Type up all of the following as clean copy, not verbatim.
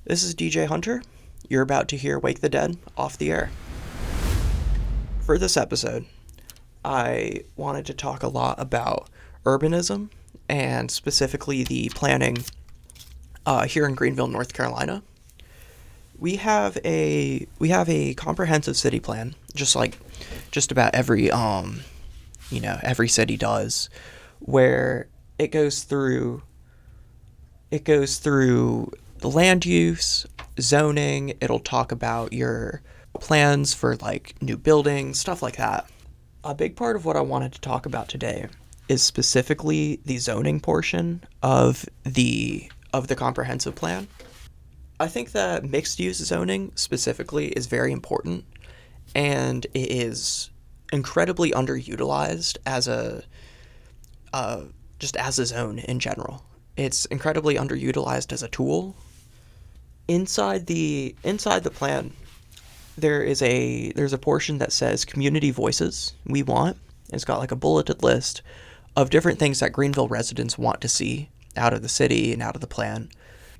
This is DJ Hunter. You're about to hear Wake the Dead off the air. For this episode, I wanted to talk a lot about urbanism and specifically the planning here in Greenville, North Carolina. We have a comprehensive city plan, just about every city does, where it goes through land use, zoning. It'll talk about your plans for like new buildings, stuff like that. A big part of what I wanted to talk about today is specifically the zoning portion of the comprehensive plan. I think that mixed use zoning specifically is very important, and it is incredibly underutilized as a just as a zone in general. It's incredibly underutilized as a tool. Inside the plan, there's a portion that says community voices we want. It's got like a bulleted list of different things that Greenville residents want to see out of the city and out of the plan.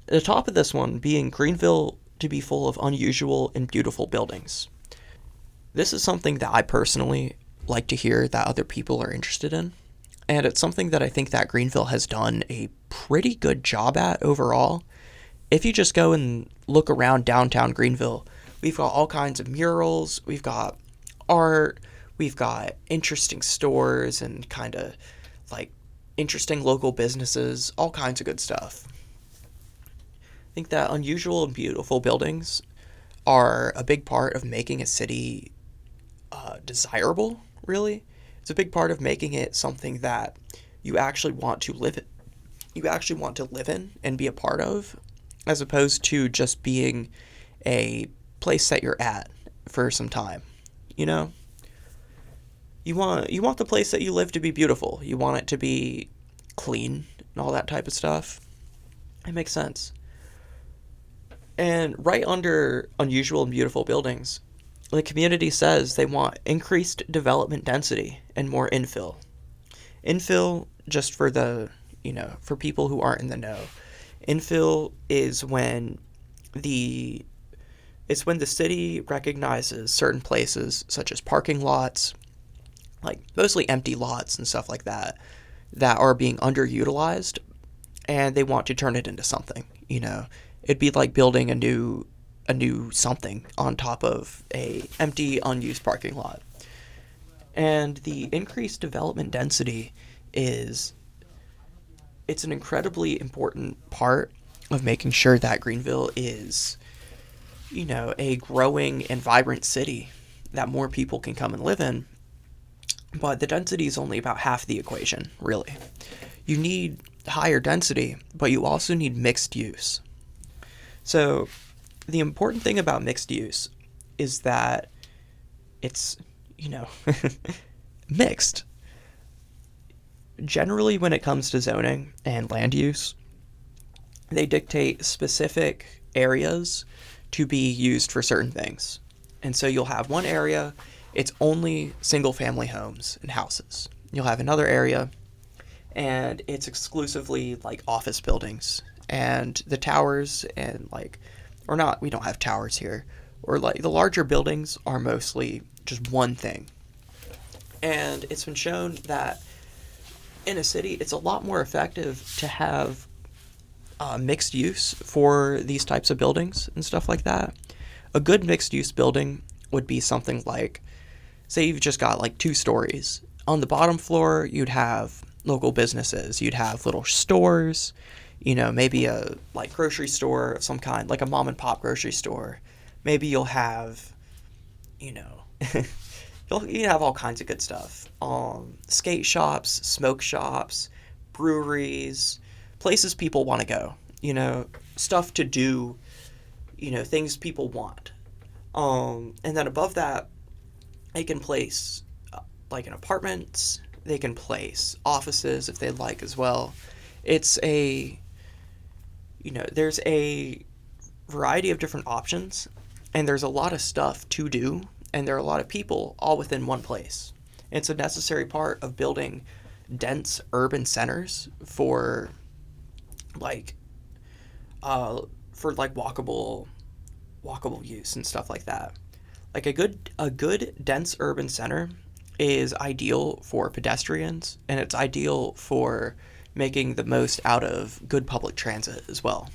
At the top of this one being Greenville to be full of unusual and beautiful buildings. This is something that I personally like to hear that other people are interested in. And it's something that I think that Greenville has done a pretty good job at overall. If you just go and look around downtown Greenville, we've got all kinds of murals, we've got art, we've got interesting stores and kind of like interesting local businesses, all kinds of good stuff. I think that unusual and beautiful buildings are a big part of making a city desirable, really. It's a big part of making it something that you actually want to live in. You actually want to live in and be a part of, as opposed to just being a place that you're at for some time. You know? You want the place that you live to be beautiful. You want it to be clean and all that type of stuff. It makes sense. And right under unusual and beautiful buildings, the community says they want increased development density and more infill. Infill, just for for people who aren't in the know, infill is it's when the city recognizes certain places, such as parking lots, like mostly empty lots and stuff like that, that are being underutilized, and they want to turn it into something. It'd be like building a new something on top of a empty unused parking lot. And the increased development density it's an incredibly important part of making sure that Greenville is a growing and vibrant city that more people can come and live in. But the density is only about half the equation, really. You need higher density, but you also need mixed use. So the important thing about mixed use is that it's, mixed. Generally, when it comes to zoning and land use, they dictate specific areas to be used for certain things. And so you'll have one area, it's only single family homes and houses. You'll have another area, and it's exclusively like office buildings and the towers and or not, we don't have towers here, or like the larger buildings are mostly just one thing. And it's been shown that in a city, it's a lot more effective to have mixed use for these types of buildings and stuff like that. A good mixed use building would be something like, say you've just got like 2 stories. On the bottom floor, you'd have local businesses. You'd have little stores, maybe a like grocery store of some kind, like a mom and pop grocery store. Maybe you'll have, you have all kinds of good stuff. Skate shops, smoke shops, breweries, places people want to go, stuff to do, things people want. And then above that, they can place like in apartments, they can place offices if they'd like as well. It's there's a variety of different options, and there's a lot of stuff to do, and there are a lot of people all within one place. It's a necessary part of building dense urban centers for for like walkable use and stuff like that. Like a good dense urban center is ideal for pedestrians, and it's ideal for making the most out of good public transit as well.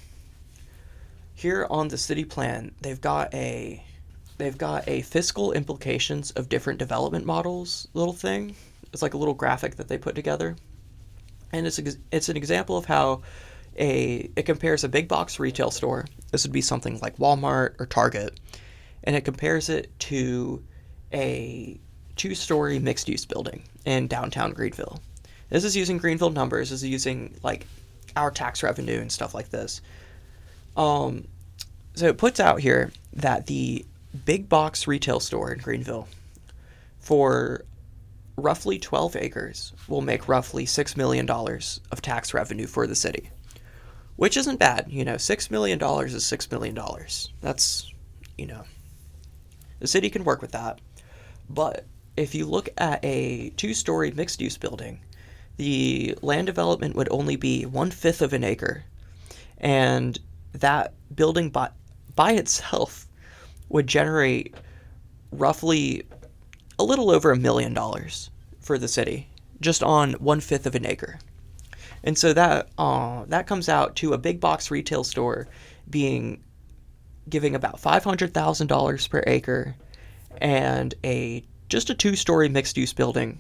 Here on the city plan, they've got a fiscal implications of different development models little thing. It's like a little graphic that they put together, and it's an example of how it compares a big box retail store. This would be something like Walmart or Target, and it compares it to a two-story mixed-use building in downtown Greenville. This is using Greenville numbers. This is using like our tax revenue and stuff like this. So it puts out here that the big box retail store in Greenville for roughly 12 acres will make roughly $6 million of tax revenue for the city, which isn't bad. $6 million is $6 million. That's, the city can work with that. But if you look at a two-story mixed-use building, the land development would only be 1/5 of an acre, and that building by itself would generate roughly a little over $1 million for the city, just on 1/5 of an acre. And so that comes out to a big box retail store giving about $500,000 per acre, and just a two-story mixed-use building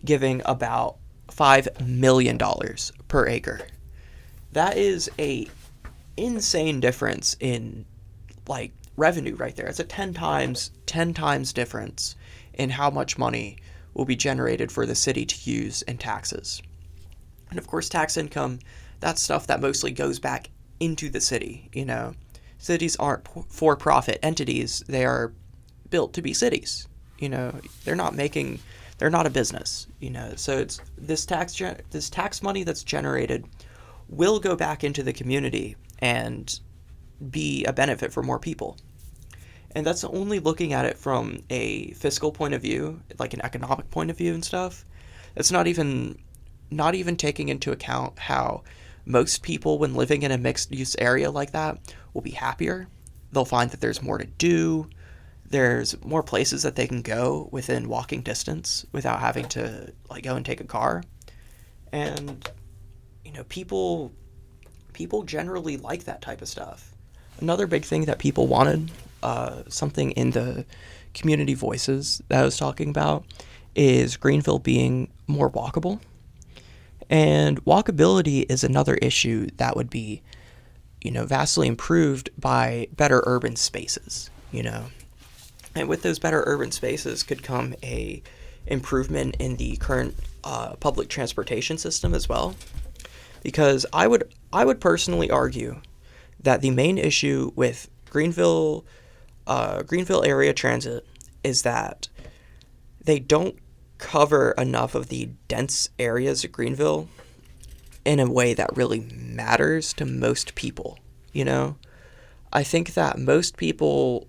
giving about $5 million per acre. That is a insane difference in like revenue right there. It's a 10 times difference in how much money will be generated for the city to use in taxes. And of course, tax income, that's stuff that mostly goes back into the city. Cities aren't for-profit entities. They are built to be cities. They're not a business. So it's this tax money that's generated will go back into the community and be a benefit for more people. And that's only looking at it from a fiscal point of view, like an economic point of view and stuff. It's not even taking into account how most people, when living in a mixed-use area like that, will be happier. They'll find that there's more to do. There's more places that they can go within walking distance without having to like go and take a car. And people generally like that type of stuff. Another big thing that people wanted, something in the community voices that I was talking about, is Greenville being more walkable. And walkability is another issue that would be, vastly improved by better urban spaces, And with those better urban spaces could come a improvement in the current public transportation system as well. Because I would personally argue that the main issue with Greenville area transit is that they don't cover enough of the dense areas of Greenville in a way that really matters to most people. I think that most people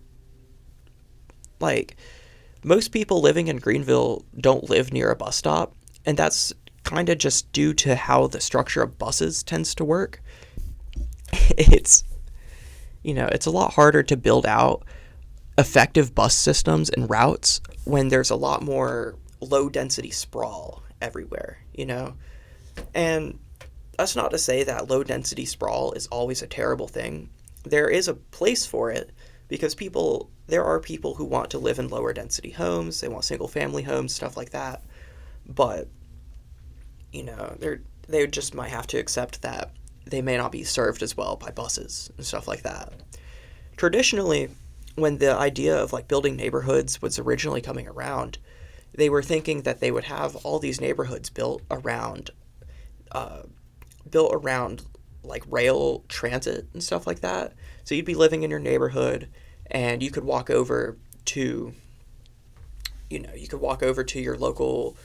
living in Greenville don't live near a bus stop, and that's kind of just due to how the structure of buses tends to work. It's a lot harder to build out effective bus systems and routes when there's a lot more low density sprawl everywhere, And that's not to say that low density sprawl is always a terrible thing. There is a place for it because there are people who want to live in lower density homes. They want single family homes, stuff like that. But they just might have to accept that they may not be served as well by buses and stuff like that. Traditionally, when the idea of like building neighborhoods was originally coming around, they were thinking that they would have all these neighborhoods built around like rail transit and stuff like that. So you'd be living in your neighborhood and you could walk over to your local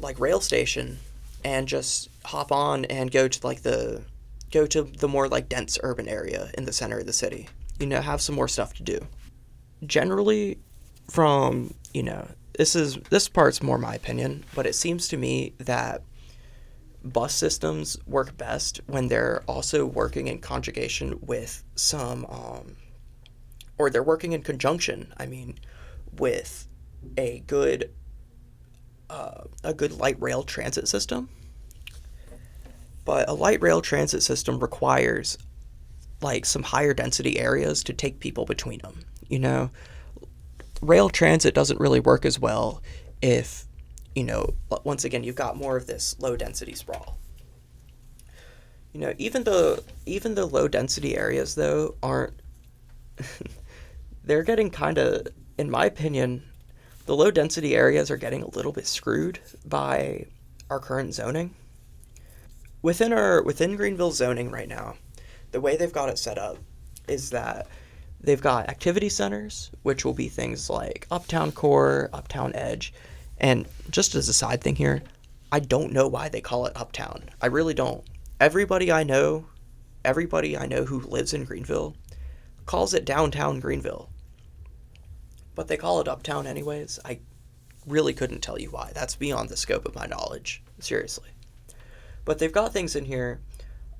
like rail station and just hop on and go to the more like dense urban area in the center of the city. Have some more stuff to do. Generally, from this part's more my opinion, but it seems to me that bus systems work best when they're also working in conjugation with some, or they're working in conjunction, I mean, with a good, light rail transit system. But a light rail transit system requires like some higher density areas to take people between them. Rail transit doesn't really work as well if, once again, you've got more of this low density sprawl. Even the low density areas though aren't they're getting kind of, in my opinion, the low density areas are getting a little bit screwed by our current zoning. Within Greenville zoning right now, the way they've got it set up is that they've got activity centers, which will be things like Uptown Core, Uptown Edge, and just as a side thing here, I don't know why they call it Uptown. I really don't. Everybody I know who lives in Greenville calls it downtown Greenville. But they call it Uptown anyways. I really couldn't tell you why. That's beyond the scope of my knowledge. Seriously. But they've got things in here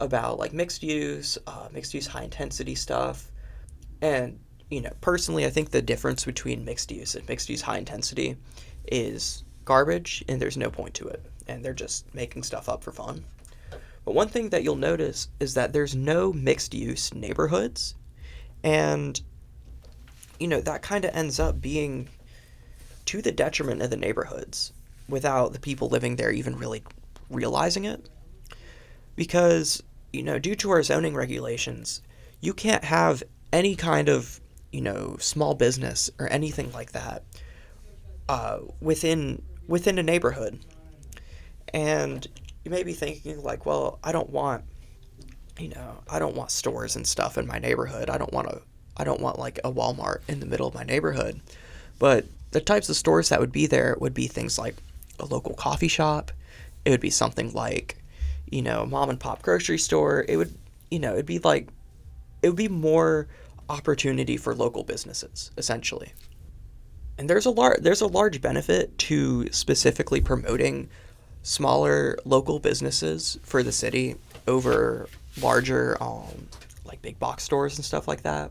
about like mixed use high intensity stuff. And, personally, I think the difference between mixed use and mixed use high intensity is garbage, and there's no point to it. And they're just making stuff up for fun. But one thing that you'll notice is that there's no mixed use neighborhoods. And, that kind of ends up being to the detriment of the neighborhoods without the people living there even really realizing it. Because, due to our zoning regulations, you can't have any kind of, small business or anything like that within a neighborhood. And you may be thinking like, well, I don't want stores and stuff in my neighborhood. I don't want like a Walmart in the middle of my neighborhood. But the types of stores that would be there would be things like a local coffee shop. It would be something like, mom and pop grocery store. It would be more opportunity for local businesses, essentially. And there's a large benefit to specifically promoting smaller local businesses for the city over larger like big box stores and stuff like that.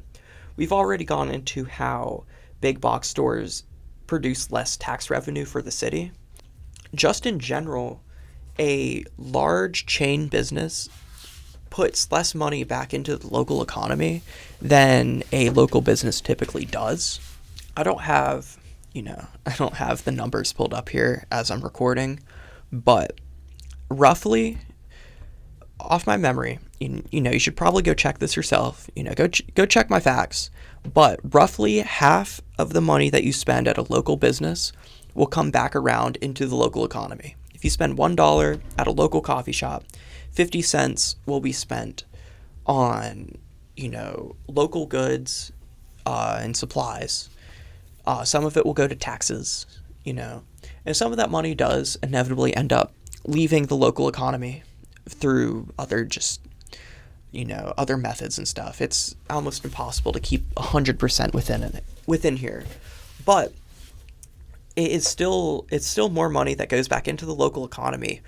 We've already gone into how big box stores produce less tax revenue for the city. Just in general, a large chain business puts less money back into the local economy than a local business typically does. I don't have the numbers pulled up here as I'm recording, but roughly off my memory, you should probably go check this yourself, go check my facts, but roughly half of the money that you spend at a local business will come back around into the local economy. If you spend $1 at a local coffee shop, 50 cents will be spent on, local goods and supplies. Some of it will go to taxes, and some of that money does inevitably end up leaving the local economy through other other methods and stuff. It's almost impossible to keep 100% within here, but it's still more money that goes back into the local economy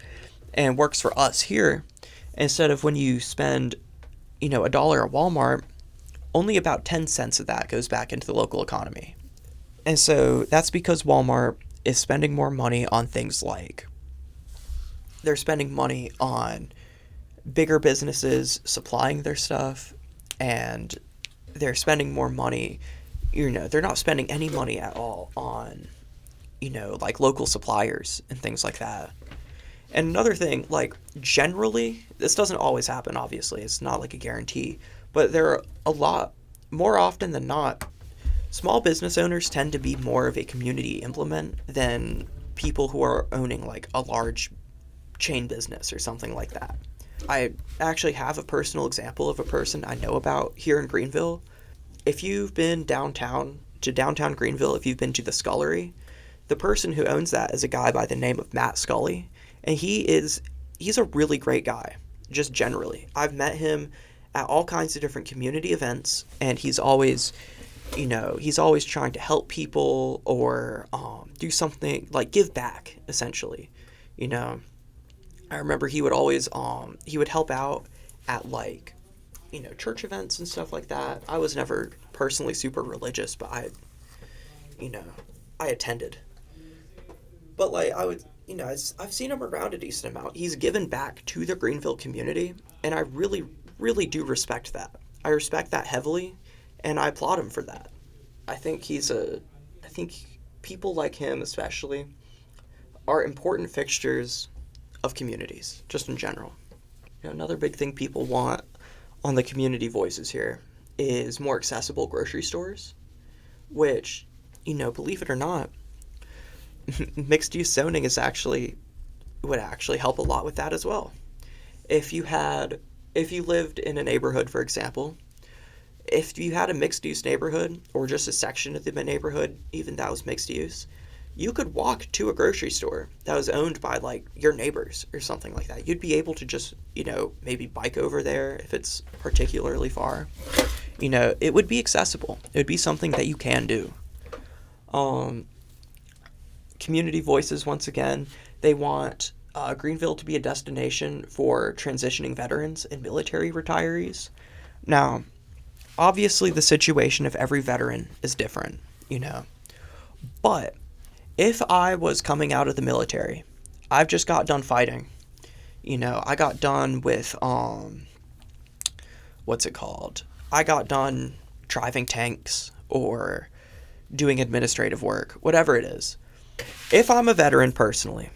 and works for us here, instead of when you spend $1 at Walmart, only about 10 cents of that goes back into the local economy. And so that's because Walmart is spending more money on things like they're spending money on bigger businesses supplying their stuff, and they're spending more money, they're not spending any money at all on, like local suppliers and things like that. And another thing, like generally, this doesn't always happen, obviously, it's not like a guarantee, but there are a lot, more often than not, small business owners tend to be more of a community implement than people who are owning like a large chain business or something like that. I actually have a personal example of a person I know about here in Greenville. If you've been downtown Greenville, if you've been to the Scullery, the person who owns that is a guy by the name of Matt Scully, and he's a really great guy, just generally. I've met him at all kinds of different community events, and he's always trying to help people or do something like give back, essentially, I remember he would always he would help out at like, church events and stuff like that. I was never personally super religious, but you know, I attended. But like I would, I've seen him around a decent amount. He's given back to the Greenville community, and I really, really do respect that. I respect that heavily, and I applaud him for that. I think I think people like him especially are important fixtures of communities, just in general. Another big thing people want on the community voices here is more accessible grocery stores, which, believe it or not, mixed use zoning would actually help a lot with that as well. If you lived in a neighborhood, for example, if you had a mixed use neighborhood or just a section of the neighborhood, even that was mixed use, you could walk to a grocery store that was owned by like your neighbors or something like that. You'd be able to just, maybe bike over there if it's particularly far. It would be accessible. It would be something that you can do. Community voices, once again, they want Greenville to be a destination for transitioning veterans and military retirees. Now, obviously, the situation of every veteran is different, but if I was coming out of the military, I've just got done fighting. I got done with what's it called? I got done driving tanks or doing administrative work, whatever it is. If I'm a veteran personally,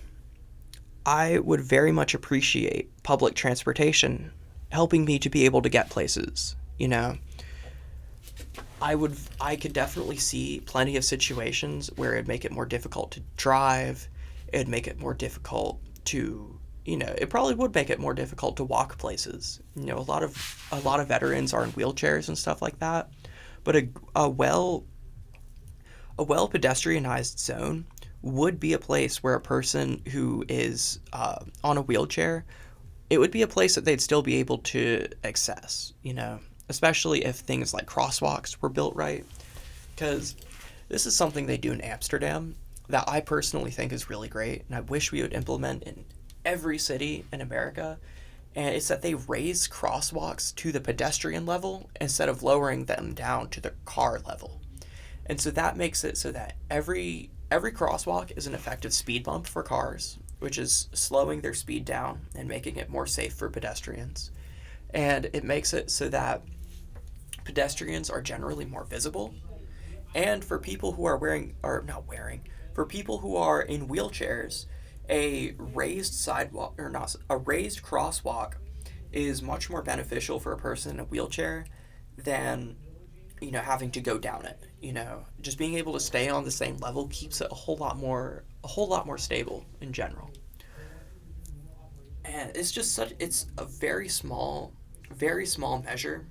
I would very much appreciate public transportation helping me to be able to get places, I could definitely see plenty of situations where it'd make it more difficult to drive. It'd make it more difficult to, it probably would make it more difficult to walk places. A lot of veterans are in wheelchairs and stuff like that. But a well pedestrianized zone would be a place where a person who is on a wheelchair, it would be a place that they'd still be able to access, especially if things like crosswalks were built right. Because this is something they do in Amsterdam that I personally think is really great, and I wish we would implement in every city in America. And it's that they raise crosswalks to the pedestrian level instead of lowering them down to the car level. And so that makes it so that every crosswalk is an effective speed bump for cars, which is slowing their speed down and making it more safe for pedestrians. And it makes it so that pedestrians are generally more visible. And for people who are for people who are in wheelchairs, a raised sidewalk or not a raised crosswalk is much more beneficial for a person in a wheelchair than having to go down it. Just being able to stay on the same level keeps it a whole lot more stable in general. And it's a very small measure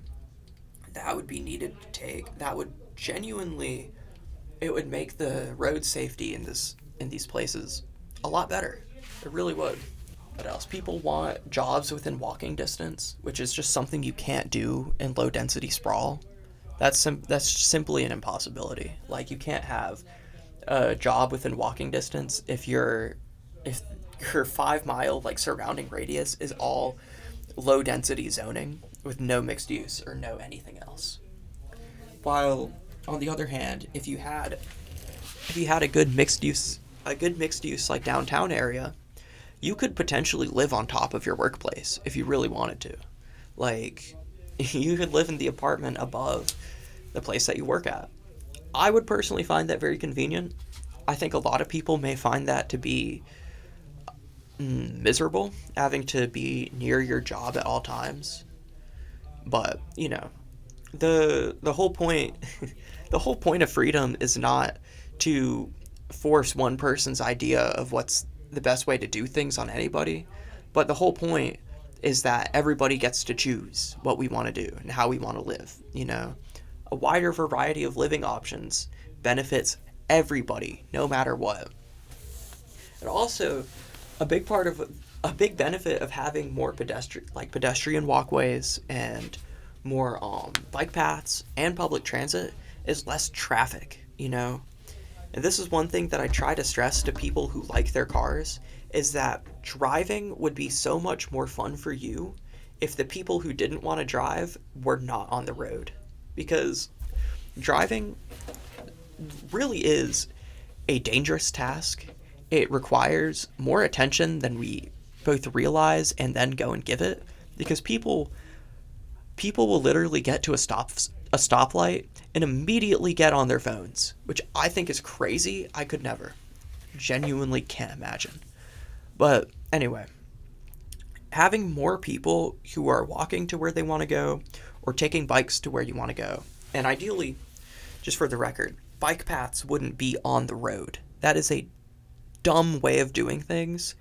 that would be needed to take that would genuinely, it would make the road safety in these places a lot better. It really would. What else? People want jobs within walking distance, which is just something you can't do in low density sprawl. That's simply an impossibility. Like, you can't have a job within walking distance if your 5 mile surrounding radius is all low density zoning with no mixed use or no anything else. While on the other hand, if you had a good mixed use like downtown area, you could potentially live on top of your workplace if you really wanted to. Like, you could live in the apartment above the place that you work at. I would personally find that very convenient. I think a lot of people may find that to be miserable, having to be near your job at all times. But, the whole point the whole point of freedom is not to force one person's idea of what's the best way to do things on anybody, but the whole point is that everybody gets to choose what we want to do and how we want to live. A wider variety of living options benefits everybody, no matter what. And also, a big benefit of having more pedestrian walkways and more bike paths and public transit is less traffic. And this is one thing that I try to stress to people who like their cars, is that driving would be so much more fun for you if the people who didn't want to drive were not on the road. Because driving really is a dangerous task. It requires more attention than we both realize and then go and give it, because people will literally get to a stoplight and immediately get on their phones, which I think is crazy. I could never. Genuinely can't imagine. But anyway, having more people who are walking to where they want to go or taking bikes to where you want to go, and ideally, just for the record, bike paths wouldn't be on the road. That is a dumb way of doing things,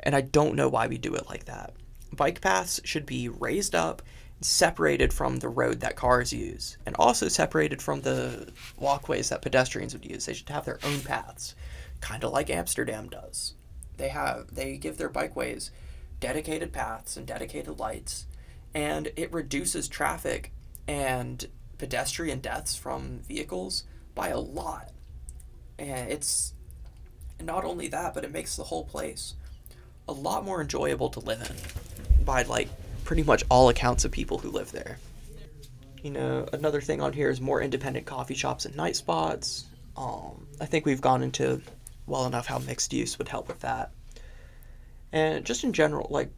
and I don't know why we do it like that. Bike paths should be raised up, separated from the road that cars use, and also separated from the walkways that pedestrians would use. They should have their own paths, kind of like Amsterdam does. They give their bikeways dedicated paths and dedicated lights, and it reduces traffic and pedestrian deaths from vehicles by a lot. And it's not only that, but it makes the whole place a lot more enjoyable to live in by like pretty much all accounts of people who live there. You know, another thing on here is more independent coffee shops and night spots. I think we've gone into well enough how mixed use would help with that. And just in general, like,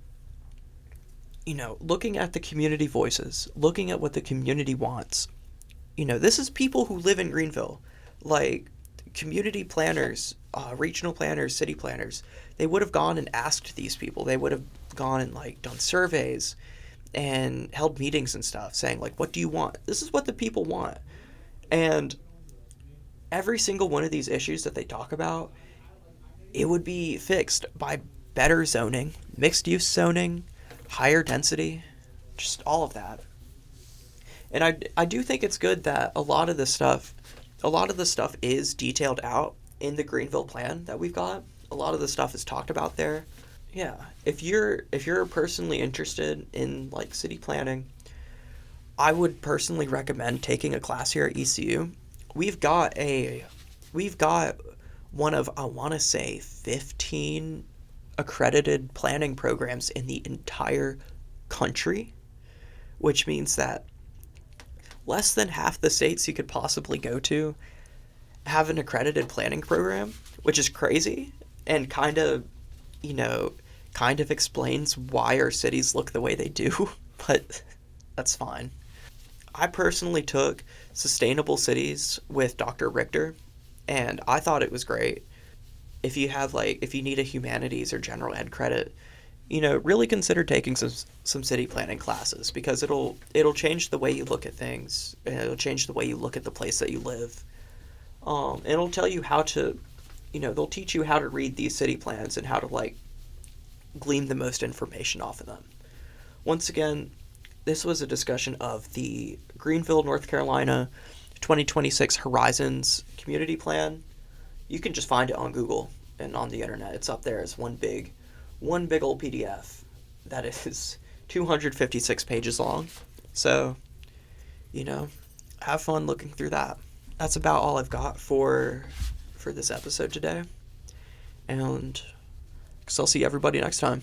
you know, looking at the community voices, looking at what the community wants. You know, this is people who live in Greenville. Like, community planners, regional planners, city planners, they would have gone and asked these people. They would have gone and, like, done surveys and held meetings and stuff saying, like, what do you want? This is what the people want. And every single one of these issues that they talk about, it would be fixed by better zoning, mixed use zoning, higher density, just all of that. And I do think it's good that a lot of the stuff is detailed out in the Greenville plan that we've got. A lot of the stuff is talked about there. Yeah, if you're personally interested in like city planning, I would personally recommend taking a class here at ECU. We've got one of, I want to say, 15 accredited planning programs in the entire country, which means that less than half the states you could possibly go to have an accredited planning program, which is crazy and kind of explains why our cities look the way they do, but that's fine. I personally took Sustainable Cities with Dr. Richter, and I thought it was great. If you need a humanities or general ed credit, you know, really consider taking some city planning classes, because it'll change the way you look at things, and it'll change the way you look at the place that you live. It'll tell you how to, you know, they'll teach you how to read these city plans and how to like glean the most information off of them. Once again, this was a discussion of the Greenville, North Carolina 2026 Horizons Community Plan. You can just find it on Google and on the internet. It's up there as one big old PDF that is 256 pages long. So, you know, have fun looking through that. That's about all I've got for this episode today. And 'cause I'll see everybody next time.